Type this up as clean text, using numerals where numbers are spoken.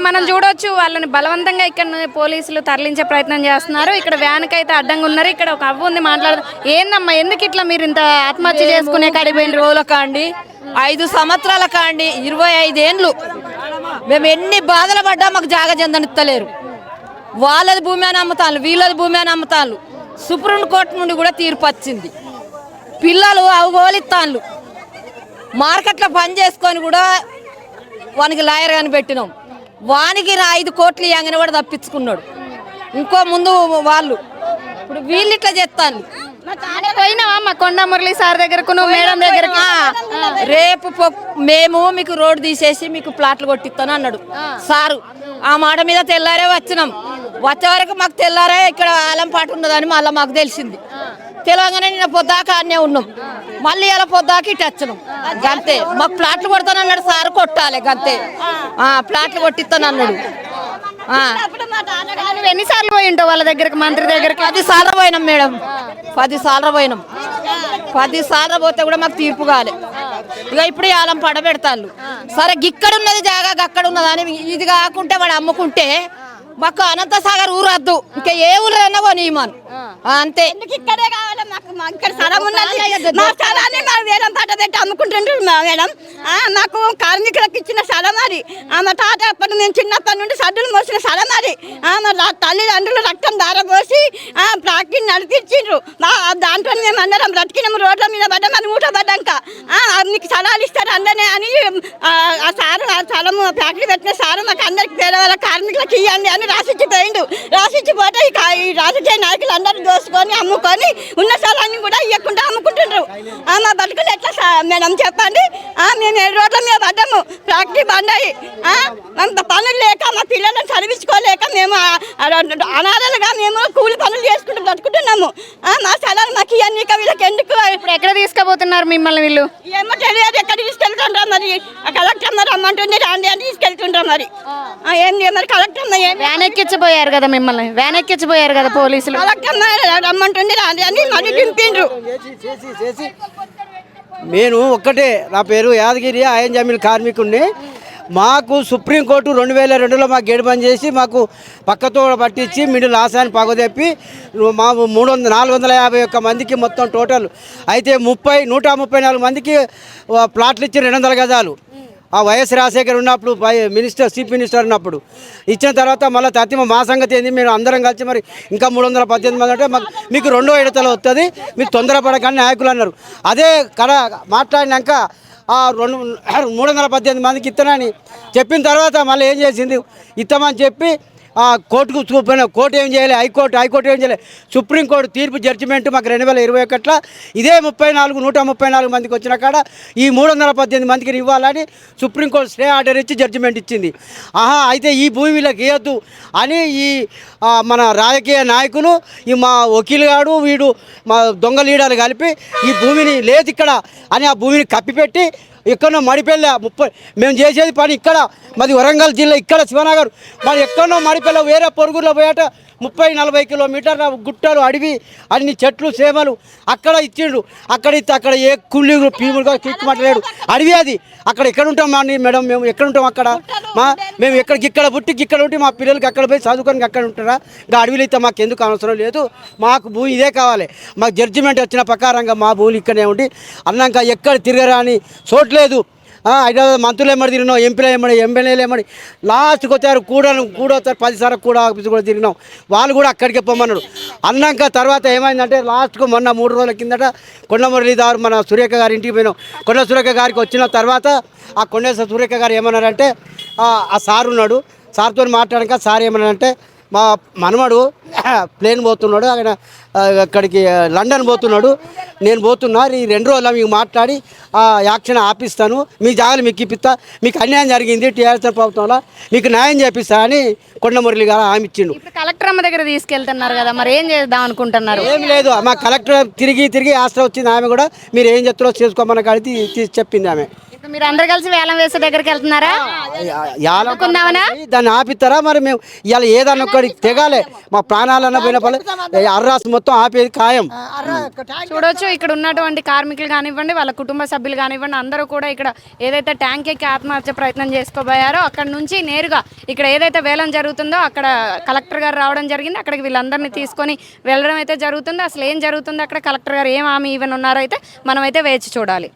మనం చూడొచ్చు వాళ్ళని బలవంతంగా ఇక్కడ పోలీసులు తరలించే ప్రయత్నం చేస్తున్నారు. ఇక్కడ వ్యాన్కి అయితే అడ్డంగా ఉన్నారు. ఇక్కడ ఒక అవ్వ ఉంది మాట్లాడదు. ఏందమ్మా ఎందుకు ఇట్లా మీరు ఇంత ఆత్మహత్య చేసుకునే కాడిపోయిన రోజుల కాండి 5 సంవత్సరాల కాండి 25 ఏండ్లు మేము ఎన్ని బాధలు పడ్డా మాకు జాగ చెందనిస్తలేరు. వాళ్ళది భూమి అని అమ్ముతాను, వీళ్ళది భూమి అని అమ్ముతాను. సుప్రీంకోర్టు నుండి కూడా తీర్పు వచ్చింది. పిల్లలు అవగోలిస్తాను మార్కెట్లో పని చేసుకొని కూడా వానికి లాయర్ అని పెట్టినాం. వానికి 5 కోట్లు ఇవ్వగానే కూడా తప్పించుకున్నాడు. ఇంకో ముందు వాళ్ళు ఇప్పుడు వీళ్ళు ఇట్లా చేస్తాను. పోయినావా మా కొండ మురళి సార్ దగ్గరకు నువ్వు మేడం దగ్గరకు? రేపు మేము మీకు రోడ్డు తీసేసి మీకు ప్లాట్లు కొట్టిస్తాను అన్నాడు సారు. ఆ మాట మీద తెల్లారే వచ్చినాం. వచ్చే వరకు మాకు తెల్లారే ఇక్కడ ఆలంపాటు ఉన్నదని మళ్ళీ మాకు తెలిసింది. తెలంగాణ నిన్న పొద్దాక అన్నే ఉన్నాం. మళ్ళీ ఇలా పొద్దాక ఇటు వచ్చినాం. గంతే మాకు ప్లాట్లు కొడతానన్నాడు సార్. కొట్టాలి గంతే. ప్లాట్లు కొట్టిస్తాను అన్నాడు. ఎన్నిసార్లు పోయి ఉంటావు వాళ్ళ దగ్గరకు, మంత్రి దగ్గరికి? 10 సార్లు పోయినాం మేడం. 10 సార్లు పోయినాం. 10 సార్లు పోతే కూడా మాకు తీర్పు కాలే. ఇక ఇప్పుడు ఆలం పడబెడతాళ్ళు. సరే గిక్కడ ఉన్నది జాగా గక్కడ ఉన్నదని ఇది కాకుంటే వాడు అమ్ముకుంటే మాకు అనంత సాగర్ ఊరు వద్దు, ఇంకా ఏ ఊరు అన్నా కొనియమను అంతే. ఇక్కడే కావాలి మాకు. ఇక్కడ స్థలం ఉన్నది. మా స్థలాన్ని మా వేలం పాట పెట్టి అమ్ముకుంటుంటారు మేడం. మాకు కార్మికులకు ఇచ్చిన స్థలం అది. మా తాత అప్పటి మేము చిన్నప్పటి నుండి సడ్డులు మోసిన స్థలం అది. మా తల్లిదండ్రులు రక్తం దారపోసి ప్రాక్టీని నడిపించిండ్రు. దాంట్లో మేము అందరం బ్రతికినాము. రోడ్ల మీద పడ్డాం. అది మూట పడ్డాక మీకు స్థలాలు ఇస్తారు అందనే అని ఆ సారు ఆ స్థలము ఫ్యాక్టరీ పెట్టిన సారు మాకు అందరికి పేదవాళ్ళ కార్మికులకు ఇవ్వండి అని రాసిచ్చి పోయిండు. రాసిచ్చిపోతే ఈ రాజకీయ నాయకులు అందరూ దోసుకొని అమ్ముకొని ఉన్న స్థలాన్ని కూడా ఇవ్వకుండా అమ్ముకుంటుండ్రు. మా బతుకులు ఎట్లా మేడం చెప్పండి? మేము 7 రోడ్ల మీద పడ్డాము. ఫ్యాక్టరీ బండాయి. పనులు లేక మా పిల్లలను చదివించుకోలేక మేము అనాథలుగా మేము కూలి పనులు చేసుకుంటూ బతుకుతున్నాము. మా స్థలాలు మాకు ఇవన్నీ వీళ్ళకి ఎందుకు? ఇప్పుడు ఎక్కడ తీసుకుపోతున్నారు మిమ్మల్ని వీళ్ళు? ఏమో తెలియదు. ఎక్కడ తీసుకెళ్తుండ్రా మరి? కలెక్టర్ మరి రమ్మంటుంది రాండి అని తీసుకెళ్తుండ్రా మరి. ఏం మరి కలెక్టర్ వ్యాన్ ఎక్కించిపోయారు కదా మిమ్మల్ని, వ్యాన్ ఎక్కించిపోయారు కదా పోలీసులు. కలెక్టర్ రమ్మంటుంది రాండి అని మళ్ళీ దింపిండ్రు. నేను ఒక్కటే, నా పేరు యాదగిరి, ఆయన జమీన్ కార్మికుడిని. మాకు సుప్రీంకోర్టు 2002లో మాకు గేడు బంద్ చేసి మాకు పక్కతో పట్టించి మిడిల్ ఆశాన్ని పగదెప్పి మా 451 మందికి మొత్తం టోటల్ అయితే 134 మందికి ప్లాట్లు ఇచ్చి 200 గజాలు. ఆ వైఎస్ రాజశేఖర్ ఉన్నప్పుడు మినిస్టర్ చీఫ్ మినిస్టర్ ఉన్నప్పుడు ఇచ్చిన తర్వాత మళ్ళీ తత్తిమ మా సంగతి ఏంది, మేము అందరం కలిసి మరి ఇంకా 318 మంది అంటే మాకు మీకు 2వ విడతలో వస్తుంది, మీరు తొందరపడకని నాయకులు అన్నారు. అదే మాట్లాడినాక 318 మందికి ఇస్తానని చెప్పిన తర్వాత మళ్ళీ ఏం చేసింది, ఇస్తామని చెప్పి కోర్టుకు చూపిన. కోర్టు ఏం చేయాలి, హైకోర్టు ఏం చేయాలి, సుప్రీంకోర్టు తీర్పు జడ్జిమెంట్ మాకు 2021 ఇదే 134 మందికి వచ్చిన కాడ ఈ 318 మందికి ఇవ్వాలని సుప్రీంకోర్టు స్టే ఆర్డర్ ఇచ్చి జడ్జిమెంట్ ఇచ్చింది. అయితే ఈ భూమి వీళ్ళకి ఇవ్వద్దు అని ఈ మన రాజకీయ నాయకులు, ఈ మా వకీలు గాడు వీడు మా దొంగ లీడర్లు కలిపి ఈ భూమిని లేదు ఇక్కడ అని ఆ భూమిని కప్పిపెట్టి ఎక్కడో మడిపెళ్ళ మేము చేసేది పని ఇక్కడ మాది వరంగల్ జిల్లా ఇక్కడ శివనగర్, మరి ఎక్కడో మడిపెళ్ళ వేరే పొరుగులో పోయాట 30-40 కిలోమీటర్ల గుట్టలు అడవి అన్ని చెట్లు సేమలు అక్కడ ఇచ్చిండు. అక్కడ ఏ కుళ్ళి పీములుగా కిక్కుమట్టలేడు అడవి అది. అక్కడ ఎక్కడ ఉంటాం మేడం, మేము ఎక్కడ ఉంటాం అక్కడ? మేము ఇక్కడ పుట్టి ఇక్కడ ఉంటే మా పిల్లలకి అక్కడ పోయి చదువుకొని అక్కడ ఉంటారా? ఇంకా అడవిలో అయితే మాకు ఎందుకు అవసరం లేదు, మాకు భూమి ఇదే కావాలి. మాకు జడ్జిమెంట్ వచ్చిన ప్రకారంగా మా భూములు ఇక్కడే ఉండి అన్నాక ఎక్కడ తిరగరా అని చోట్లేదు. హైదరాబాద్ మంత్రులు ఏమడి తిరిగినాం, ఎంపీలు ఏమడి, ఎమ్మెల్యేలు ఏమడి, లాస్ట్కి వచ్చారు కూడా 10 సార్లు కూడా ఆఫీస్ కూడా తిరిగినాం. వాళ్ళు కూడా అక్కడికే పొమ్మన్నాడు. అన్నాక తర్వాత ఏమైందంటే లాస్ట్కు మొన్న 3 రోజుల కిందట కొండ మురళీధర్ మన సురేఖ గారి ఇంటికి పోయినాం. కొండ సురేఖ గారికి వచ్చిన తర్వాత ఆ కొండ సురేఖ గారు ఏమన్నారంటే ఆ సార్ ఉన్నాడు, సార్తో మాట్లాడాక సార్ ఏమన్నారంటే మా మనమడు ప్లేన్ పోతున్నాడు, ఆయన అక్కడికి లండన్ పోతున్నాడు, నేను పోతున్నా, ఈ 2 రోజుల్లో మీకు మాట్లాడి యాక్షన్ ఆపిస్తాను, మీ జాగాలు మీకు ఇప్పిస్తా, మీకు అన్యాయం జరిగింది టీఆర్ఎస్ ప్రభుత్వంలో మీకు న్యాయం చేపిస్తా అని కొండమురళి గారు హామీ ఇచ్చిండు. కలెక్టర్ అమ్మ దగ్గర తీసుకెళ్తున్నారు కదా, మరి ఏం చేద్దాం అనుకుంటున్నారు? ఏం లేదు, మా కలెక్టర్ తిరిగి ఆస్ట్రా వచ్చింది. ఆమె కూడా మీరు ఏం చెప్తారో చేసుకోమని కలిసి చెప్పింది ఆమె. మీరు అందరు కలిసి వేలం వేసే దగ్గరికి వెళ్తున్నారా యాలం అనుకుందామనా? దాన్ని ఆపిస్తారా మరి మేము ఇవాళ ఏదన్నా ఒక్కడి తెగాలే మా ప్రాణాలన్న పోయిన పని అర్రాసు మొత్తం ఆపేది ఖాయం. చూడొచ్చు ఇక్కడ ఉన్నటువంటి కార్మికులు కానివ్వండి వాళ్ళ కుటుంబ సభ్యులు కానివ్వండి అందరూ కూడా ఇక్కడ ఏదైతే ట్యాంక్ ఎక్కి ఆత్మహత్య ప్రయత్నం చేసుకోబోయారో అక్కడ నుంచి నేరుగా ఇక్కడ ఏదైతే వేలం జరుగుతుందో అక్కడ కలెక్టర్ గారు రావడం జరిగింది. అక్కడికి వీళ్ళందరినీ తీసుకొని వెళ్ళడం అయితే జరుగుతుంది. అసలు ఏం జరుగుతుందో అక్కడ కలెక్టర్ గారు ఏం హామీ ఇవ్వనున్నారో అయితే మనం అయితే వేచి చూడాలి.